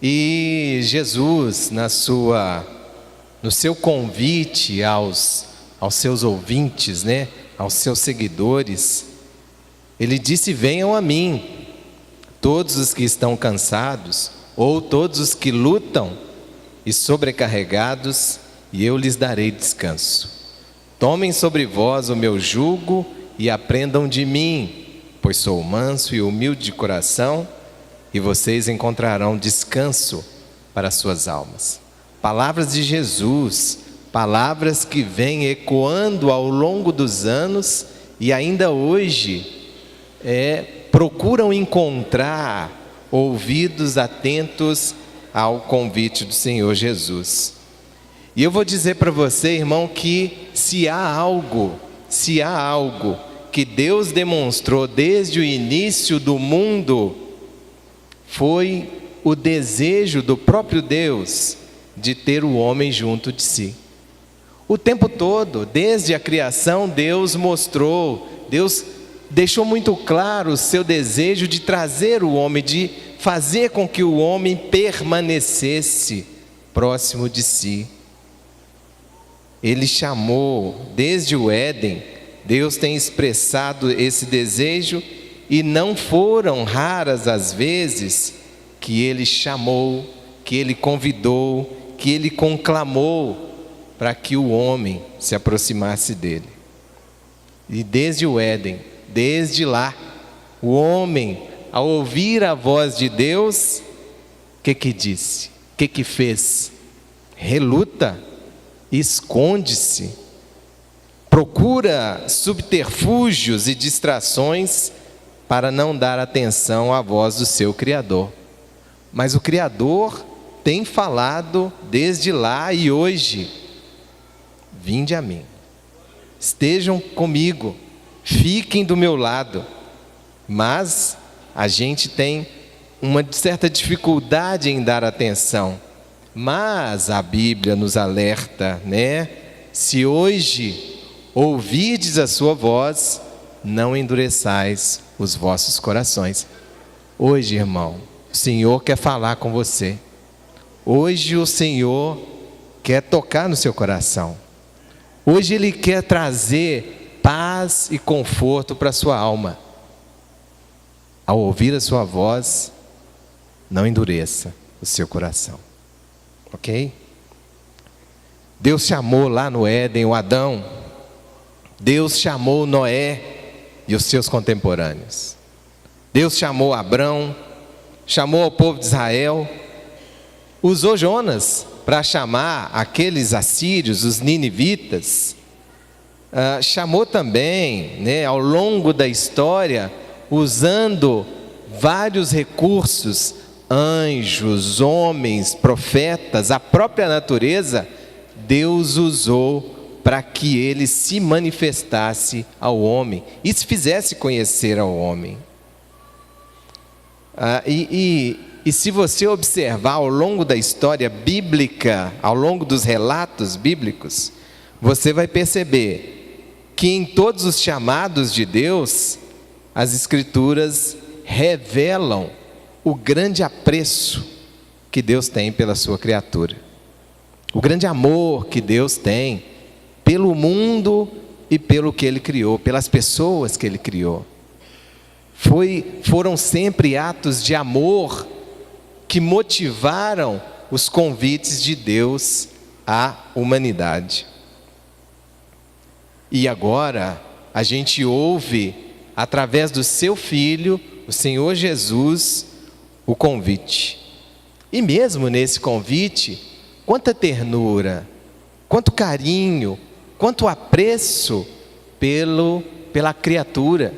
E Jesus, no seu convite aos seus ouvintes, né, aos seus seguidores, ele disse: venham a mim, todos os que estão cansados, ou todos os que lutam e sobrecarregados, e eu lhes darei descanso. Tomem sobre vós o meu jugo e aprendam de mim, pois sou manso e humilde de coração, e vocês encontrarão descanso para as suas almas. Palavras de Jesus, palavras que vêm ecoando ao longo dos anos e ainda hoje procuram encontrar ouvidos atentos ao convite do Senhor Jesus. E eu vou dizer para você, irmão, que se há algo que Deus demonstrou desde o início do mundo, foi o desejo do próprio Deus de ter o homem junto de si. O tempo todo, desde a criação, Deus deixou muito claro o seu desejo de trazer o homem, de fazer com que o homem permanecesse próximo de si. Ele chamou, desde o Éden, Deus tem expressado esse desejo, e não foram raras as vezes que Ele chamou, que Ele convidou, que Ele conclamou para que o homem se aproximasse dele. E desde o Éden, desde lá, o homem, ao ouvir a voz de Deus, o que disse? O que fez? Reluta, esconde-se, procura subterfúgios e distrações para não dar atenção à voz do seu Criador. Mas o Criador tem falado desde lá e hoje: vinde a mim, estejam comigo, fiquem do meu lado. Mas a gente tem uma certa dificuldade em dar atenção. Mas a Bíblia nos alerta, né? Se hoje ouvirdes a sua voz, não endureçais os vossos corações. Hoje, irmão, o Senhor quer falar com você. Hoje o Senhor quer tocar no seu coração. Hoje Ele quer trazer paz e conforto para a sua alma. Ao ouvir a sua voz, não endureça o seu coração. Ok? Deus chamou lá no Éden o Adão. Deus chamou Noé e os seus contemporâneos. Deus chamou Abrão, chamou o povo de Israel, usou Jonas para chamar aqueles assírios, os ninivitas. Chamou também, né, ao longo da história, usando vários recursos, anjos, homens, profetas, a própria natureza. Deus usou para que ele se manifestasse ao homem e se fizesse conhecer ao homem. E se você observar ao longo da história bíblica, ao longo dos relatos bíblicos, você vai perceber que em todos os chamados de Deus, as Escrituras revelam o grande apreço que Deus tem pela sua criatura, o grande amor que Deus tem pelo mundo e pelo que Ele criou, pelas pessoas que Ele criou. Foram sempre atos de amor que motivaram os convites de Deus à humanidade. E agora a gente ouve, através do seu Filho, o Senhor Jesus, o convite. E mesmo nesse convite, quanta ternura, quanto carinho, quanto apreço pela criatura.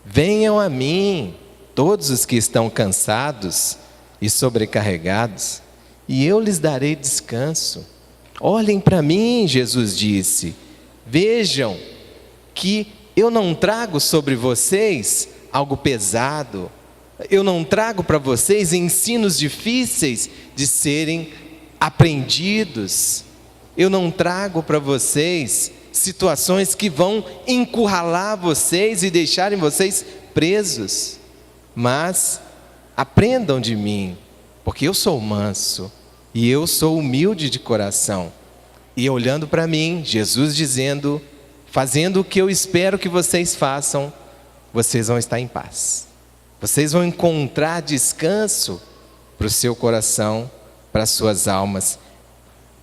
Venham a mim, todos os que estão cansados e sobrecarregados, e eu lhes darei descanso. Olhem para mim, Jesus disse, vejam que eu não trago sobre vocês algo pesado, eu não trago para vocês ensinos difíceis de serem aprendidos, eu não trago para vocês situações que vão encurralar vocês e deixarem vocês presos, mas aprendam de mim, porque eu sou manso e eu sou humilde de coração. E olhando para mim, Jesus dizendo, fazendo o que eu espero que vocês façam, vocês vão estar em paz. Vocês vão encontrar descanso para o seu coração, para as suas almas.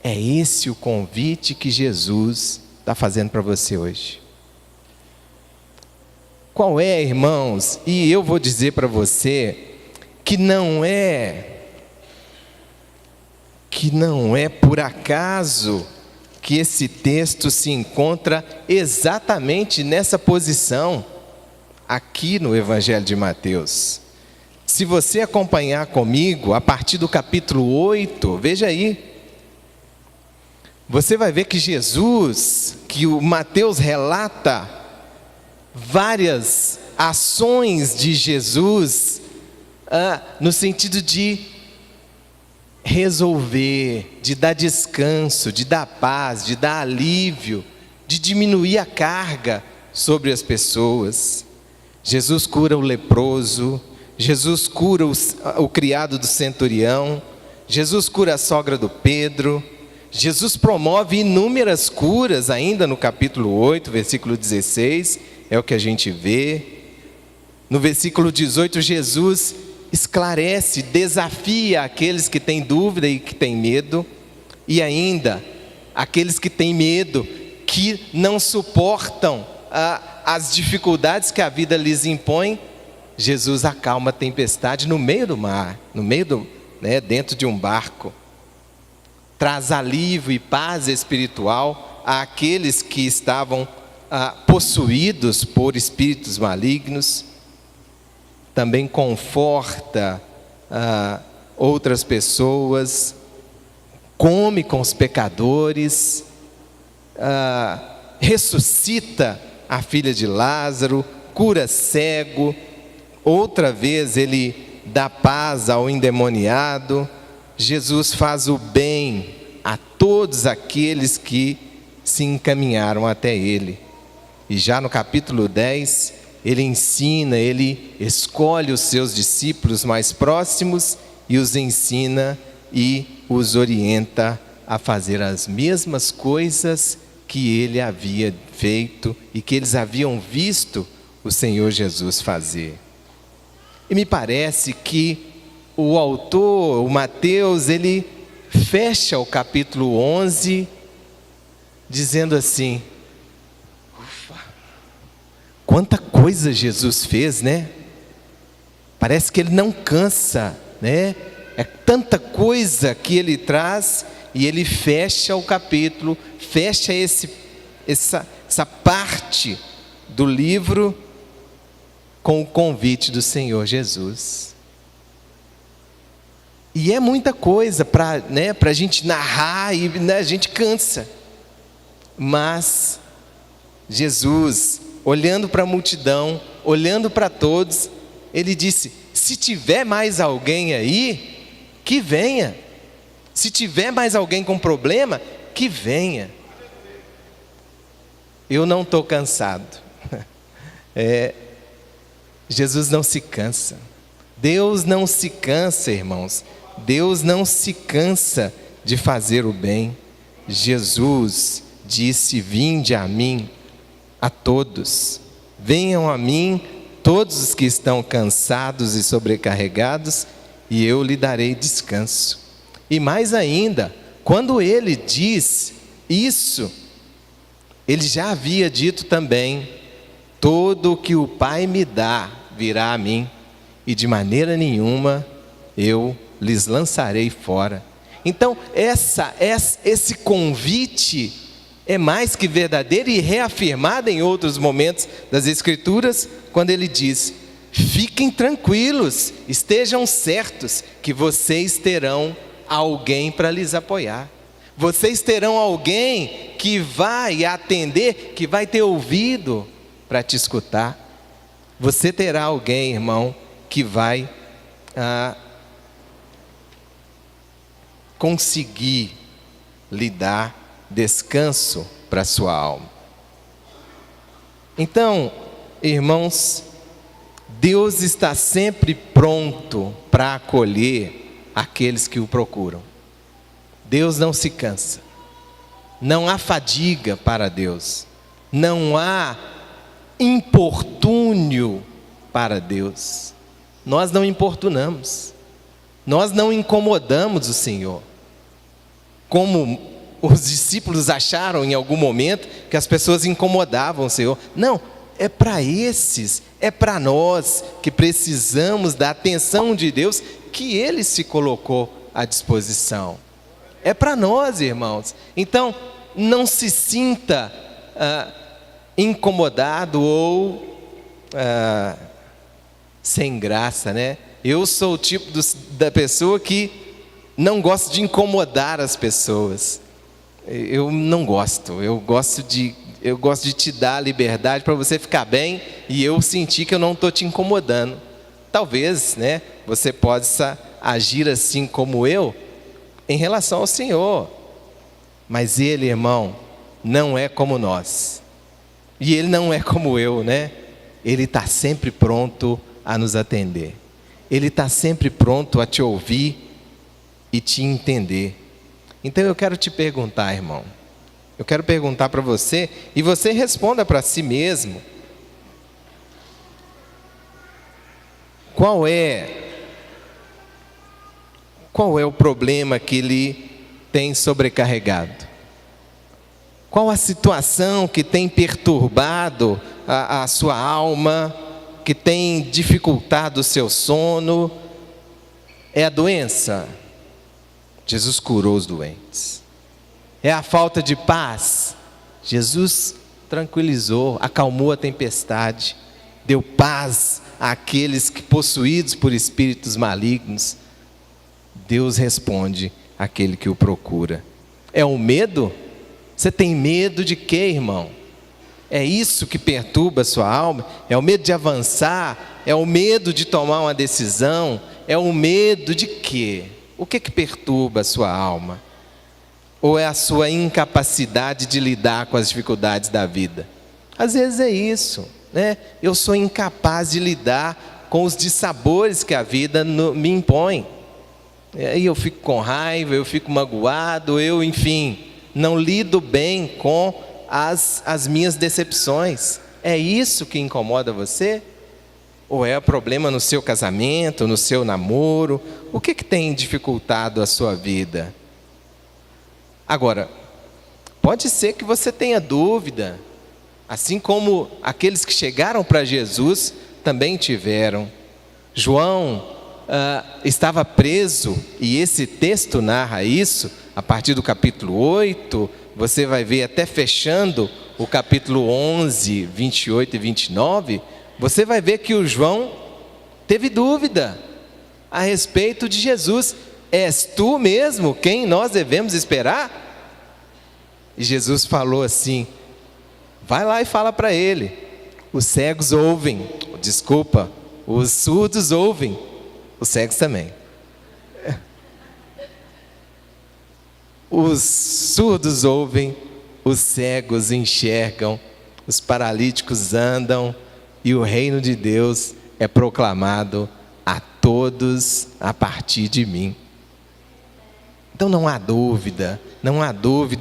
É esse o convite que Jesus está fazendo para você hoje. Qual é, irmãos? E eu vou dizer para você que não é por acaso que esse texto se encontra exatamente nessa posição aqui no Evangelho de Mateus. Se você acompanhar comigo, a partir do capítulo 8, veja aí, você vai ver que Jesus, que o Mateus relata várias ações de Jesus, no sentido de resolver, de dar descanso, de dar paz, de dar alívio, de diminuir a carga sobre as pessoas. Jesus cura o leproso, Jesus cura o criado do centurião, Jesus cura a sogra do Pedro, Jesus promove inúmeras curas ainda no capítulo 8, versículo 16, é o que a gente vê. No versículo 18, Jesus esclarece, desafia aqueles que têm dúvida e que têm medo, e ainda aqueles que têm medo, que não suportam as dificuldades que a vida lhes impõe. Jesus acalma a tempestade no meio do mar, dentro de um barco. Traz alívio e paz espiritual àqueles que estavam possuídos por espíritos malignos. Também conforta outras pessoas, come com os pecadores, ressuscita a filha de Lázaro, cura cego. Outra vez ele dá paz ao endemoniado. Jesus faz o bem a todos aqueles que se encaminharam até ele. E já no capítulo 10, ele ensina, ele escolhe os seus discípulos mais próximos e os ensina e os orienta a fazer as mesmas coisas que ele havia feito e que eles haviam visto o Senhor Jesus fazer. E me parece que o autor, o Mateus, ele fecha o capítulo 11 dizendo assim: quanta coisa Jesus fez, né? Parece que ele não cansa, né? É tanta coisa que ele traz, e ele fecha o capítulo, fecha essa parte do livro com o convite do Senhor Jesus. E é muita coisa para a gente narrar, e a gente cansa. Mas Jesus, olhando para a multidão, olhando para todos, ele disse: se tiver mais alguém aí, que venha. Se tiver mais alguém com problema, que venha. Eu não estou cansado. Jesus não se cansa. Deus não se cansa, irmãos. Deus não se cansa de fazer o bem. Jesus disse: vinde a mim, a todos. Venham a mim todos os que estão cansados e sobrecarregados, e eu lhe darei descanso. E mais ainda, quando ele diz isso, ele já havia dito também: todo o que o Pai me dá virá a mim, e de maneira nenhuma eu lhes lançarei fora. Então esse convite é mais que verdadeiro e reafirmado em outros momentos das Escrituras, quando ele diz: fiquem tranquilos, estejam certos que vocês terão alguém para lhes apoiar. Vocês terão alguém que vai atender, que vai ter ouvido para te escutar. Você terá alguém, irmão, que vai conseguir lhe dar descanso para a sua alma. Então, irmãos, Deus está sempre pronto para acolher aqueles que o procuram. Deus não se cansa. Não há fadiga para Deus. Não há importúnio para Deus. Nós não importunamos. Nós não incomodamos o Senhor. Como os discípulos acharam em algum momento que as pessoas incomodavam o Senhor. Não, é para esses, é para nós que precisamos da atenção de Deus que Ele se colocou à disposição. É para nós, irmãos. Então, não se sinta incomodado ou sem graça, né? Eu sou o tipo da pessoa que não gosta de incomodar as pessoas. Eu não gosto. Eu gosto de te dar a liberdade para você ficar bem e eu sentir que eu não estou te incomodando. Talvez, né, você possa agir assim como eu em relação ao Senhor. Mas Ele, irmão, não é como nós. E Ele não é como eu, né? Ele está sempre pronto a nos atender. Ele está sempre pronto a te ouvir e te entender. Então eu quero te perguntar, irmão. Eu quero perguntar para você e você responda para si mesmo. Qual é o problema que ele tem sobrecarregado? Qual a situação que tem perturbado a sua alma, que tem dificultado o seu sono? É a doença? Jesus curou os doentes. É a falta de paz? Jesus tranquilizou, acalmou a tempestade, deu paz àqueles que possuídos por espíritos malignos. Deus responde àquele que o procura. É o medo? Você tem medo de quê, irmão? É isso que perturba a sua alma? É o medo de avançar? É o medo de tomar uma decisão? É o medo de quê? O que perturba a sua alma? Ou é a sua incapacidade de lidar com as dificuldades da vida? Às vezes é isso, né? Eu sou incapaz de lidar com os dissabores que a vida me impõe. E aí eu fico com raiva, eu fico magoado, enfim, não lido bem com as minhas decepções. É isso que incomoda você? Ou é problema no seu casamento, no seu namoro? O que tem dificultado a sua vida? Agora, pode ser que você tenha dúvida, assim como aqueles que chegaram para Jesus também tiveram. João estava preso, e esse texto narra isso, a partir do capítulo 8, você vai ver até fechando o capítulo 11, 28 e 29, você vai ver que o João teve dúvida a respeito de Jesus. És tu mesmo quem nós devemos esperar? E Jesus falou assim, vai lá e fala para ele, os cegos ouvem, os surdos ouvem, os cegos também. Os surdos ouvem, os cegos enxergam, os paralíticos andam, e o reino de Deus é proclamado a todos a partir de mim. Então não há dúvida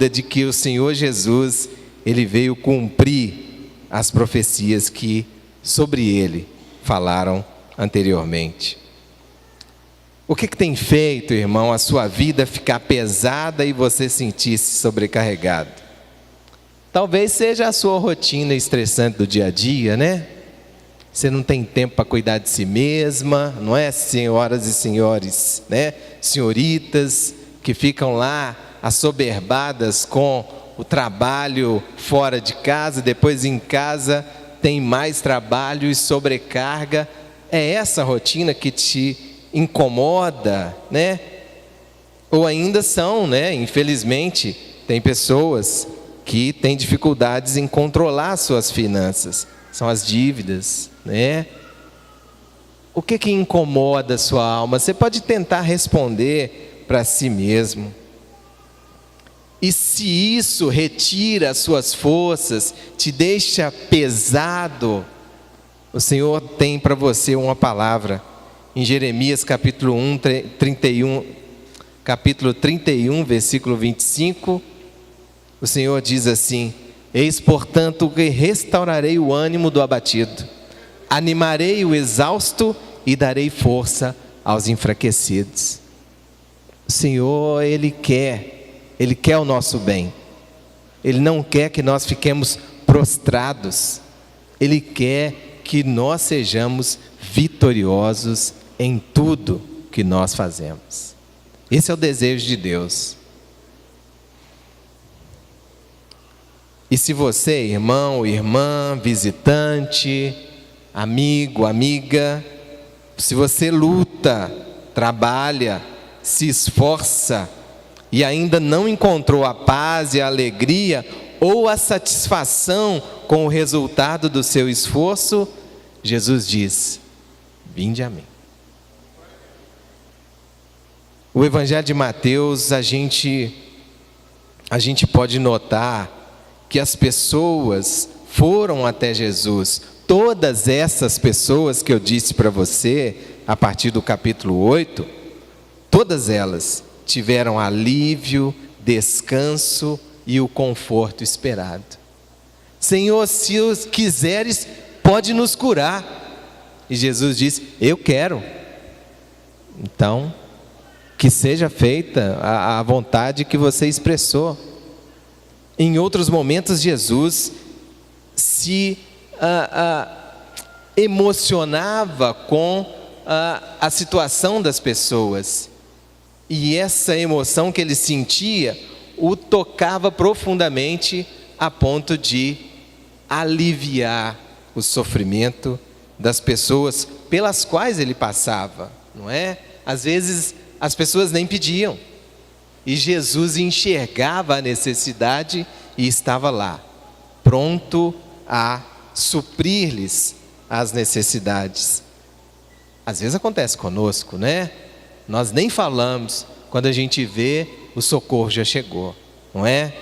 de que o Senhor Jesus, Ele veio cumprir as profecias que sobre Ele falaram anteriormente. O que tem feito, irmão, a sua vida ficar pesada e você sentir-se sobrecarregado? Talvez seja a sua rotina estressante do dia a dia, né? Você não tem tempo para cuidar de si mesma, não é, senhoras e senhores, né? Senhoritas que ficam lá assoberbadas com o trabalho fora de casa, depois em casa tem mais trabalho e sobrecarga. É essa rotina que te incomoda, né? Ou ainda são, né? Infelizmente, tem pessoas que têm dificuldades em controlar suas finanças. São as dívidas, né? O que incomoda a sua alma? Você pode tentar responder para si mesmo. E se isso retira as suas forças, te deixa pesado, o Senhor tem para você uma palavra. em Jeremias capítulo 31, versículo 25, o Senhor diz assim: eis, portanto, que restaurarei o ânimo do abatido, animarei o exausto e darei força aos enfraquecidos. O Senhor, Ele quer o nosso bem. Ele não quer que nós fiquemos prostrados. Ele quer que nós sejamos vitoriosos em tudo que nós fazemos. Esse é o desejo de Deus. E se você, irmão, irmã, visitante, amigo, amiga, se você luta, trabalha, se esforça e ainda não encontrou a paz e a alegria ou a satisfação com o resultado do seu esforço, Jesus diz: vinde a mim. O Evangelho de Mateus, a gente pode notar que as pessoas foram até Jesus. Todas essas pessoas que eu disse para você, a partir do capítulo 8, todas elas tiveram alívio, descanso e o conforto esperado. Senhor, se os quiseres, pode nos curar. E Jesus disse: eu quero. Então, que seja feita a vontade que você expressou. Em outros momentos, Jesus se emocionava com a situação das pessoas. E essa emoção que ele sentia o tocava profundamente, a ponto de aliviar o sofrimento das pessoas pelas quais ele passava, não é? Às vezes as pessoas nem pediam, e Jesus enxergava a necessidade e estava lá, pronto a suprir-lhes as necessidades. Às vezes acontece conosco, né? Nós nem falamos, quando a gente vê, o socorro já chegou, não é?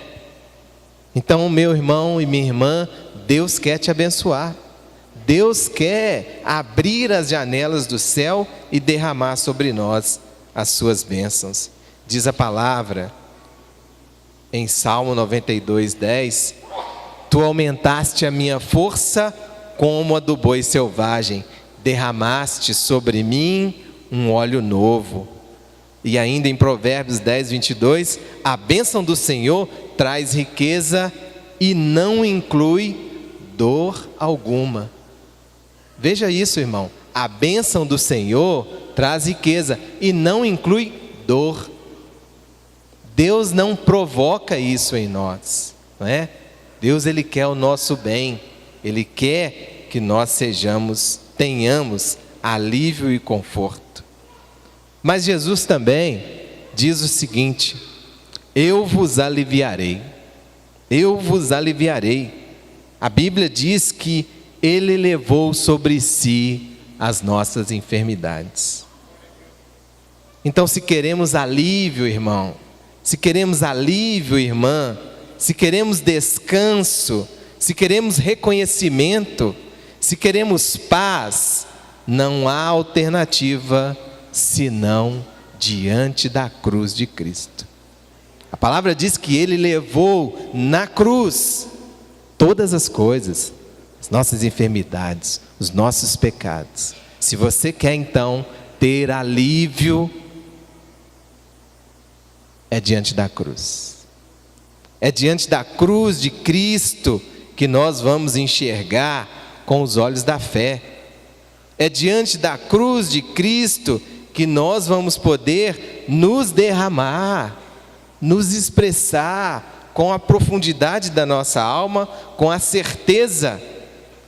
Então, meu irmão e minha irmã, Deus quer te abençoar. Deus quer abrir as janelas do céu e derramar sobre nós as suas bênçãos. Diz a palavra em Salmo 92:10: tu aumentaste a minha força como a do boi selvagem, derramaste sobre mim um óleo novo. E ainda em Provérbios 10:22, a bênção do Senhor traz riqueza e não inclui dor alguma. Veja isso, irmão. A bênção do Senhor traz riqueza e não inclui dor. Deus não provoca isso em nós, não é? Deus, Ele quer o nosso bem. Ele quer que nós tenhamos alívio e conforto. Mas Jesus também diz o seguinte: eu vos aliviarei. Eu vos aliviarei. A Bíblia diz que Ele levou sobre si as nossas enfermidades. Então, se queremos alívio, irmão, se queremos alívio, irmã, se queremos descanso, se queremos reconhecimento, se queremos paz, não há alternativa senão diante da cruz de Cristo. A palavra diz que Ele levou na cruz todas as coisas, as nossas enfermidades, os nossos pecados. Se você quer então ter alívio, é diante da cruz. É diante da cruz de Cristo que nós vamos enxergar com os olhos da fé. É diante da cruz de Cristo que nós vamos poder nos derramar, nos expressar com a profundidade da nossa alma, com a certeza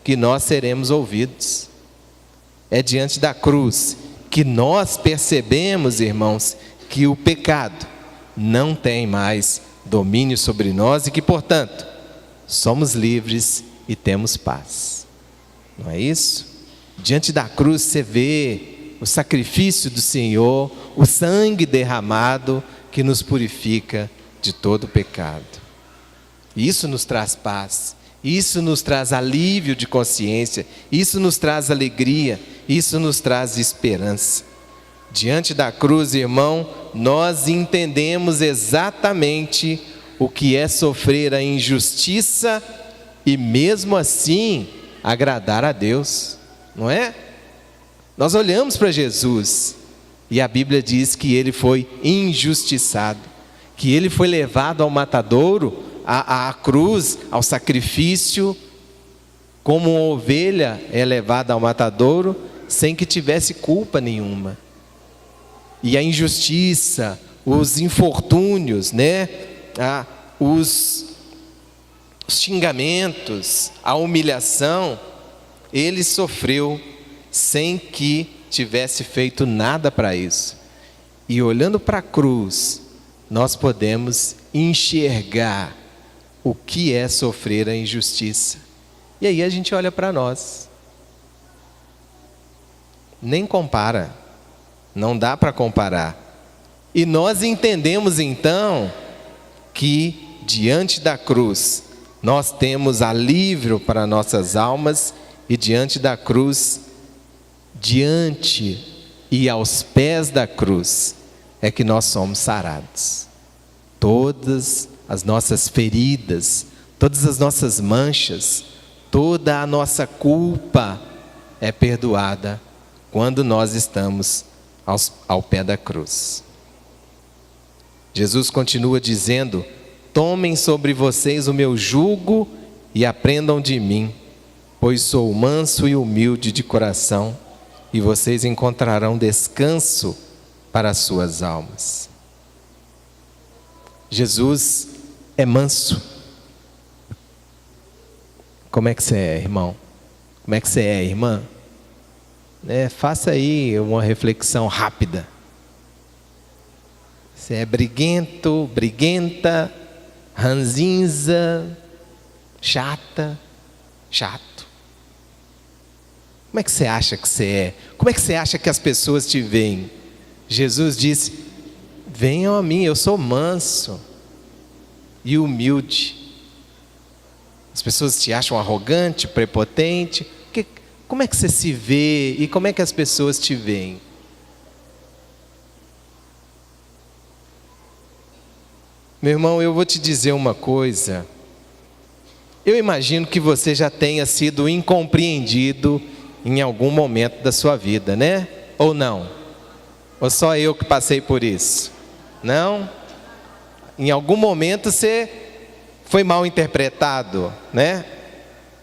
que nós seremos ouvidos. É diante da cruz que nós percebemos, irmãos, que o pecado não tem mais domínio sobre nós e que, portanto, somos livres e temos paz. Não é isso? Diante da cruz você vê o sacrifício do Senhor, o sangue derramado que nos purifica de todo pecado. E isso nos traz paz, Isso nos traz alívio de consciência, isso nos traz alegria, isso nos traz esperança. Diante da cruz, irmão, nós entendemos exatamente o que é sofrer a injustiça e mesmo assim agradar a Deus, não é? Nós olhamos para Jesus e a Bíblia diz que ele foi injustiçado, que ele foi levado ao matadouro, à cruz, ao sacrifício, como uma ovelha é levada ao matadouro, sem que tivesse culpa nenhuma. E a injustiça, os infortúnios, né? Os xingamentos, a humilhação, ele sofreu sem que tivesse feito nada para isso. E olhando para a cruz, nós podemos enxergar o que é sofrer a injustiça. E aí a gente olha para nós. Nem compara. Não dá para comparar. E nós entendemos então que diante da cruz nós temos alívio para nossas almas e diante da cruz, diante e aos pés da cruz é que nós somos sarados. Todas as nossas feridas, todas as nossas manchas, toda a nossa culpa é perdoada quando nós estamos ao pé da cruz. Jesus continua dizendo: tomem sobre vocês o meu jugo e aprendam de mim, pois sou manso e humilde de coração, e vocês encontrarão descanso para as suas almas. Jesus é manso. Como é que você é, irmão? Como é que você é, irmã? Faça aí uma reflexão rápida. Você é briguento, briguenta, ranzinza, chata, chato? Como é que você acha que você é? Como é que você acha que as pessoas te veem? Jesus disse: venham a mim, eu sou manso e humilde. As pessoas te acham arrogante, prepotente. Como é que você se vê e como é que as pessoas te veem? Meu irmão, eu vou te dizer uma coisa. Eu imagino que você já tenha sido incompreendido em algum momento da sua vida, né? Ou não? Ou só eu que passei por isso? Não? Em algum momento você foi mal interpretado, né?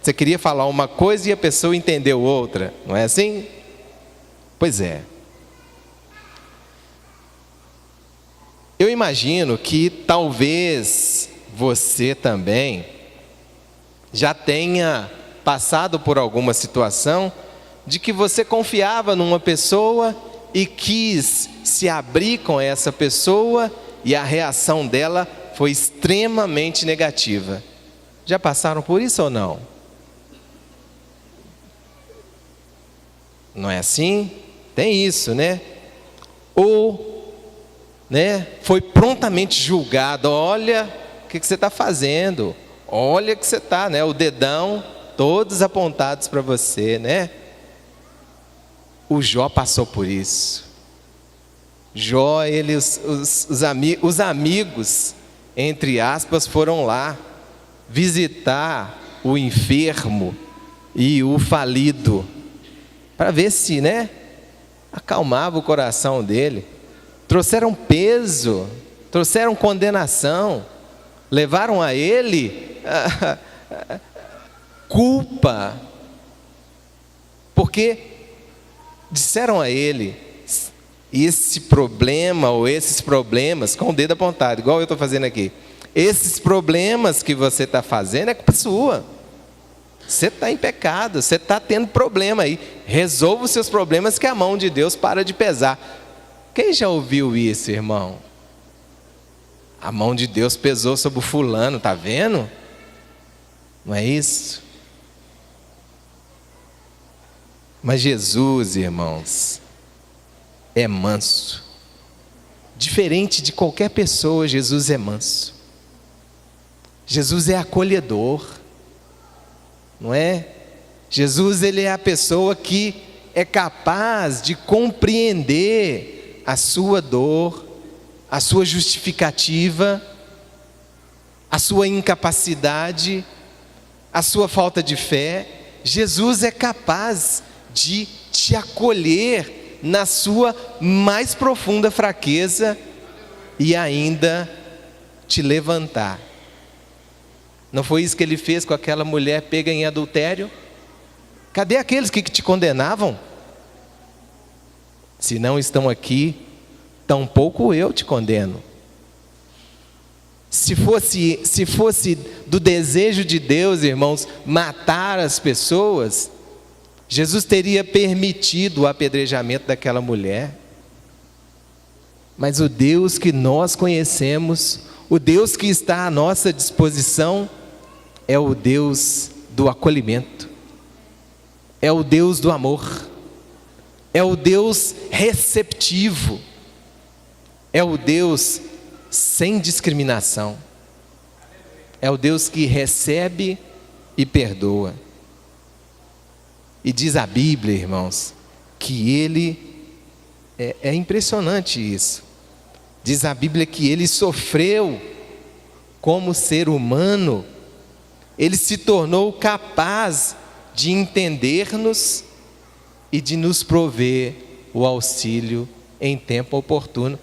Você queria falar uma coisa e a pessoa entendeu outra, não é assim? Pois é. Eu imagino que talvez você também já tenha passado por alguma situação de que você confiava numa pessoa e quis se abrir com essa pessoa e a reação dela foi extremamente negativa. Já passaram por isso ou não? Não é assim? Tem isso, né? Ou, foi prontamente julgado. Olha o que você está fazendo. Olha que você está, o dedão, todos apontados para você, né? O Jó passou por isso. Jó, os amigos, entre aspas, foram lá visitar o enfermo e o falido, para ver se, acalmava o coração dele. Trouxeram peso, trouxeram condenação, levaram a ele culpa, porque disseram a ele: esse problema ou esses problemas, com o dedo apontado, igual eu estou fazendo aqui, esses problemas que você está fazendo é culpa sua. Você está em pecado, você está tendo problema aí. Resolva os seus problemas que a mão de Deus para de pesar. Quem já ouviu isso, irmão? A mão de Deus pesou sobre o fulano, está vendo? Não é isso? Mas Jesus, irmãos, é manso. Diferente de qualquer pessoa, Jesus é manso. Jesus é acolhedor. não é? Jesus, ele é a pessoa que é capaz de compreender a sua dor, a sua justificativa, a sua incapacidade, a sua falta de fé. Jesus é capaz de te acolher na sua mais profunda fraqueza e ainda te levantar. Não foi isso que ele fez com aquela mulher pega em adultério? Cadê aqueles que te condenavam? Se não estão aqui, tampouco eu te condeno. Se fosse do desejo de Deus, irmãos, matar as pessoas, Jesus teria permitido o apedrejamento daquela mulher. Mas o Deus que nós conhecemos, o Deus que está à nossa disposição, é o Deus do acolhimento, é o Deus do amor, é o Deus receptivo, é o Deus sem discriminação, é o Deus que recebe e perdoa. E diz a Bíblia, irmãos, que Ele, é impressionante isso, diz a Bíblia que Ele sofreu como ser humano, Ele se tornou capaz de entender-nos e de nos prover o auxílio em tempo oportuno.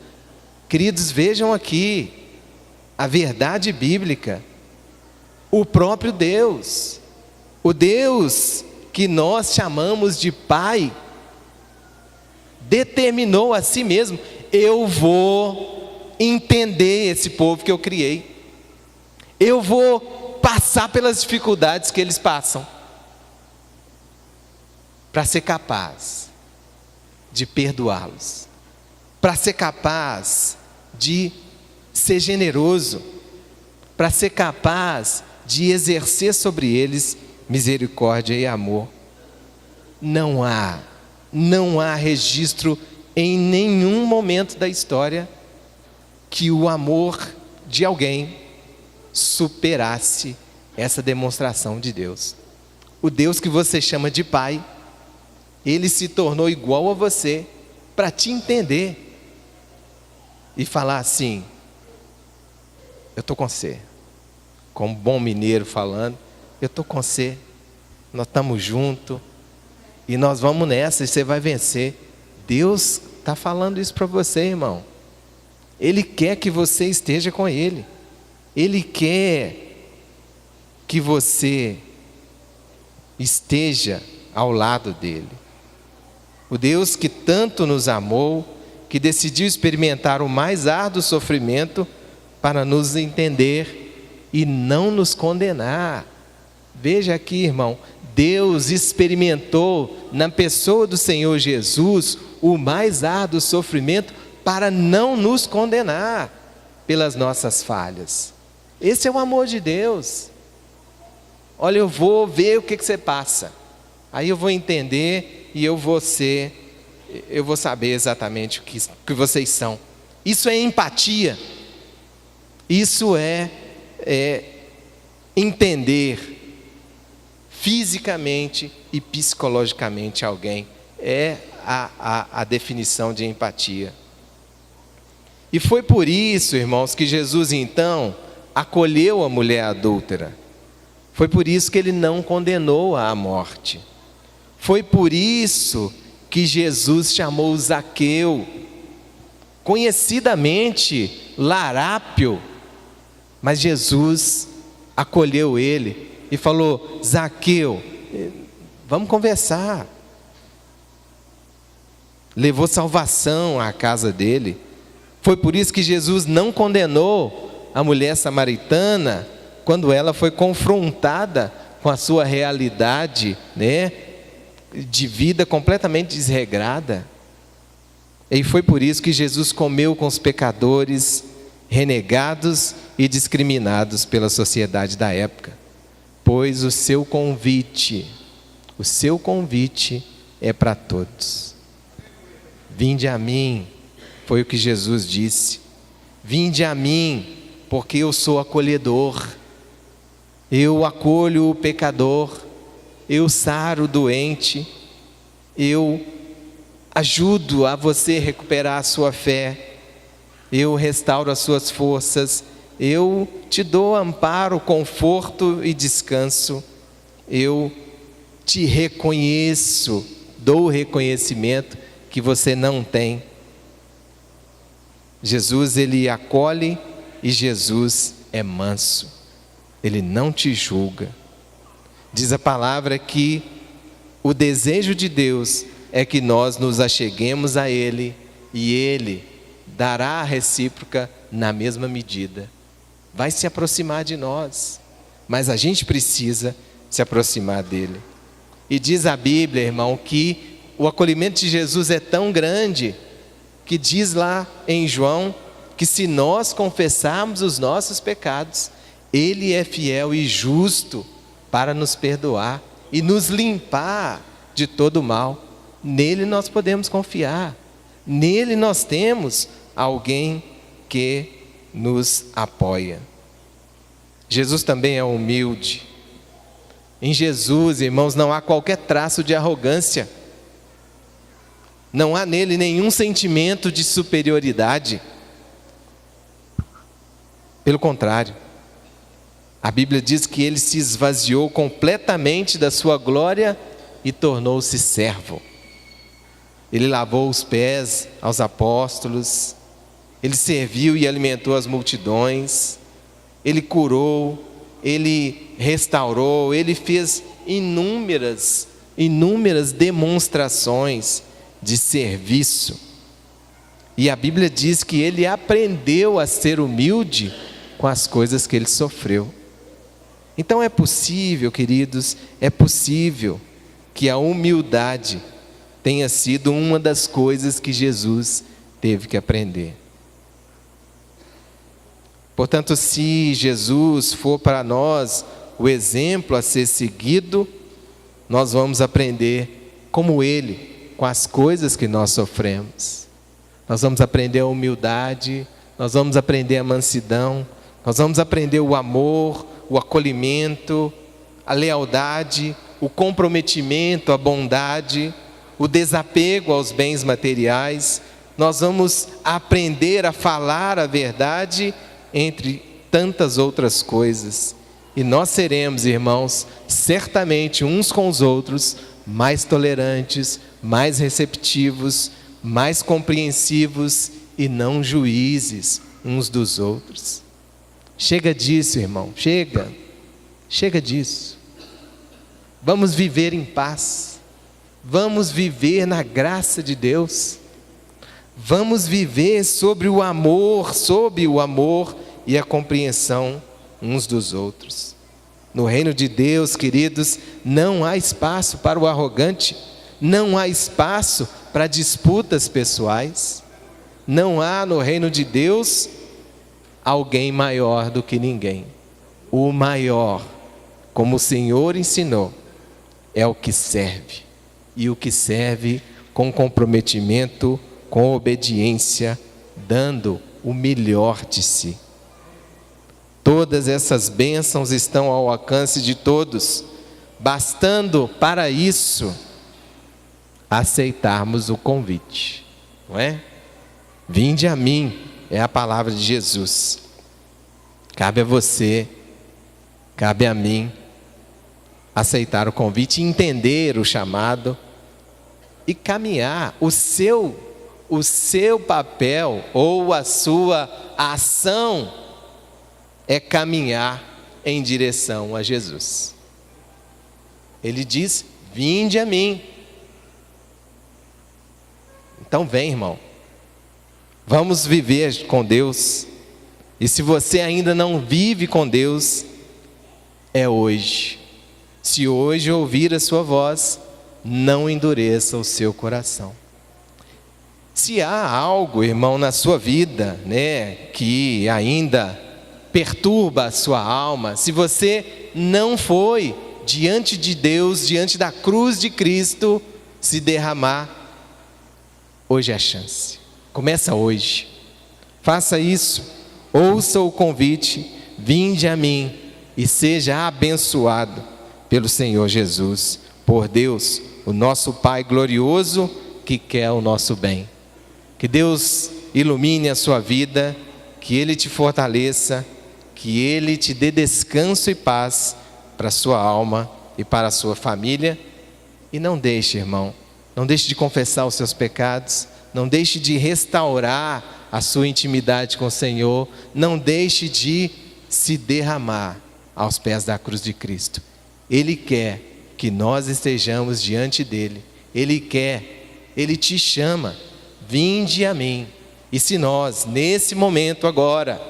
Queridos, vejam aqui a verdade bíblica. O próprio Deus, o Deus que nós chamamos de Pai, determinou a si mesmo: eu vou entender esse povo que eu criei, eu vou passar pelas dificuldades que eles passam, para ser capaz de perdoá-los, para ser capaz de ser generoso, para ser capaz de exercer sobre eles misericórdia e amor. Não há registro em nenhum momento da história que o amor de alguém superasse essa demonstração de Deus. O Deus que você chama de Pai, Ele se tornou igual a você para te entender e falar assim: eu estou com você. Como bom mineiro falando, eu estou com você, nós estamos juntos e nós vamos nessa e você vai vencer. Deus está falando isso para você, irmão. Ele quer que você esteja com Ele, Ele quer que você esteja ao lado dEle. O Deus que tanto nos amou, que decidiu experimentar o mais árduo sofrimento para nos entender e não nos condenar. Veja aqui, irmão, Deus experimentou na pessoa do Senhor Jesus o mais árduo sofrimento para não nos condenar pelas nossas falhas. Esse é o amor de Deus. Olha, eu vou ver o que você passa, aí eu vou entender e eu vou saber exatamente o que vocês são. Isso é empatia, isso é entender fisicamente e psicologicamente alguém. É a definição de empatia. E foi por isso, irmãos, que Jesus então acolheu a mulher adúltera. Foi por isso que Ele não condenou-a à morte. Foi por isso que Jesus chamou Zaqueu, conhecidamente larápio, mas Jesus acolheu ele e falou: Zaqueu, vamos conversar. Levou salvação à casa dele. Foi por isso que Jesus não condenou a mulher samaritana quando ela foi confrontada com a sua realidade, né, de vida completamente desregrada. E foi por isso que Jesus comeu com os pecadores, renegados e discriminados pela sociedade da época, pois o seu convite é para todos. Vinde a mim, foi o que Jesus disse. Vinde a mim, porque eu sou acolhedor. Eu acolho o pecador, eu saro o doente, eu ajudo a você recuperar a sua fé, eu restauro as suas forças, eu te dou amparo, conforto e descanso, eu te reconheço, dou o reconhecimento que você não tem. Jesus, ele acolhe e Jesus é manso, ele não te julga. Diz a palavra que o desejo de Deus é que nós nos acheguemos a Ele e Ele dará a recíproca na mesma medida. Vai se aproximar de nós, mas a gente precisa se aproximar dele. E diz a Bíblia, irmão, que o acolhimento de Jesus é tão grande, que diz lá em João, que se nós confessarmos os nossos pecados, Ele é fiel e justo para nos perdoar e nos limpar de todo mal. Nele nós podemos confiar, nele nós temos alguém que nos apoia. Jesus também é humilde. Em Jesus, irmãos, não há qualquer traço de arrogância. Não há nele nenhum sentimento de superioridade. Pelo contrário, a Bíblia diz que ele se esvaziou completamente da sua glória e tornou-se servo. Ele lavou os pés aos apóstolos, ele serviu e alimentou as multidões, ele curou, ele restaurou, ele fez inúmeras demonstrações de serviço. E a Bíblia diz que ele aprendeu a ser humilde com as coisas que ele sofreu. Então é possível, queridos, é possível que a humildade tenha sido uma das coisas que Jesus teve que aprender. Portanto, se Jesus for para nós o exemplo a ser seguido, nós vamos aprender como Ele, com as coisas que nós sofremos. Nós vamos aprender a humildade, nós vamos aprender a mansidão, nós vamos aprender o amor, o acolhimento, a lealdade, o comprometimento, a bondade, o desapego aos bens materiais. Nós vamos aprender a falar a verdade, entre tantas outras coisas. E nós seremos, irmãos, certamente uns com os outros, mais tolerantes, mais receptivos, mais compreensivos e não juízes uns dos outros. Chega disso, irmão, chega disso. Vamos viver em paz, vamos viver na graça de Deus, vamos viver sob o amor e a compreensão uns dos outros. No reino de Deus, queridos, não há espaço para o arrogante, não há espaço para disputas pessoais, não há no reino de Deus alguém maior do que ninguém. O maior, como o Senhor ensinou, é o que serve, e o que serve com comprometimento, com obediência, dando o melhor de si. Todas essas bênçãos estão ao alcance de todos, bastando para isso aceitarmos o convite, não é? Vinde a mim, é a palavra de Jesus. Cabe a você, cabe a mim, aceitar o convite, entender o chamado e caminhar. O seu papel ou a sua ação é caminhar em direção a Jesus. Ele diz: vinde a mim. Então vem, irmão, vamos viver com Deus. E se você ainda não vive com Deus, é hoje. Se hoje ouvir a sua voz, não endureça o seu coração. Se há algo, irmão, na sua vida, né, que ainda perturba a sua alma, se você não foi diante de Deus, diante da cruz de Cristo, se derramar, hoje é a chance. Começa hoje. Faça isso. Ouça o convite. Vinde a mim e seja abençoado pelo Senhor Jesus. por Deus, o nosso Pai glorioso, que quer o nosso bem. Que Deus ilumine a sua vida, que Ele te fortaleça, que Ele te dê descanso e paz para a sua alma e para a sua família. E não deixe, irmão, não deixe de confessar os seus pecados, não deixe de restaurar a sua intimidade com o Senhor, não deixe de se derramar aos pés da cruz de Cristo. Ele quer que nós estejamos diante dEle, Ele te chama, vinde a mim. E se nós, nesse momento agora,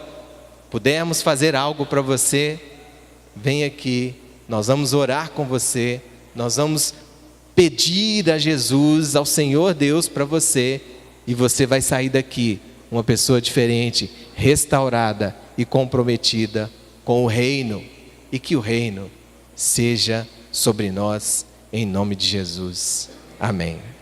pudermos fazer algo para você, vem aqui, nós vamos orar com você, nós vamos pedir a Jesus, ao Senhor Deus para você, e você vai sair daqui uma pessoa diferente, restaurada e comprometida com o reino, e que o reino seja sobre nós, em nome de Jesus. Amém.